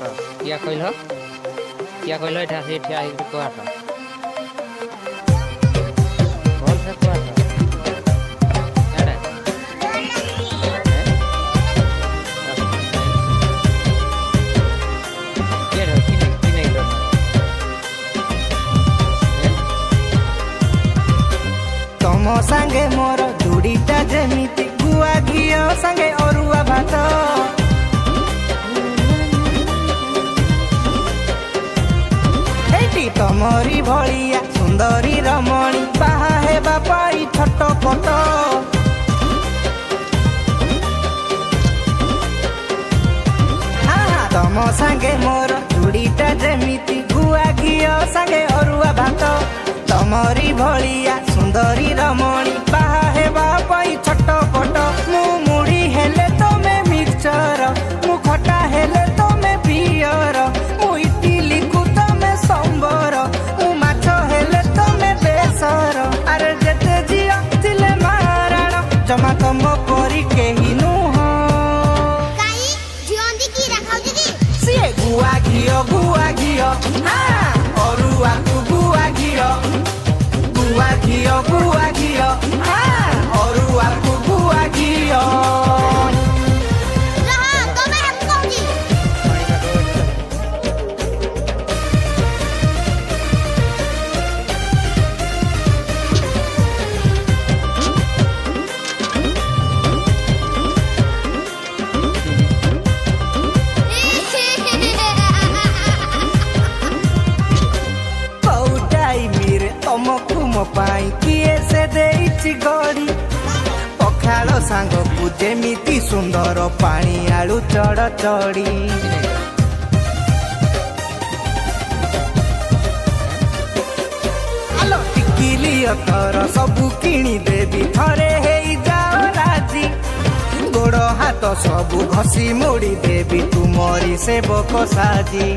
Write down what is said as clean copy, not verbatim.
क्या कहल एठा से ठिया ही कहत भल से कहत एडा के रे कि नहीं करना तम संगे मोर जुड़ीटा जेमिति गुआ घियो संगे अरुआ भात एटी तमरी भलिया सुंदरी रमणी बाहा हेबा पाई छटपट तम संगे मोर जुड़ीटा जेमिति गुआ घियो संगे अरुआ भात तमरी भलिया सुंदरी रमणी बाहा हेबा पाई छटपट मु मुड़ी हेले तमे मिक्सचर मु खटा हेले तमे पियर मु इडली को तमे संबर मु माछ हेले तमे बेसर अरे जेते जिया तिले माराण जमा तम परी केही नुह काई जियोंदी की रखाउ दीदी सिए गुआ घियो हाँ अरुआ को गुआ घियो हाँ अरुआ को गुआ घियो रहा तमे रखाउ दी कौटाई मेरे तमकु मो पाई किए से देइछि गड़ी पखाल सांगकु जेमिति सुंदर पानी आलू चढ़ चढ़ी आलो टिकिली अतर सबु किणी देवी थरे हेई जाओ राजी गोड़ हाथ सबु घसी मोड़ी देवी तुमरी सेवक साजी।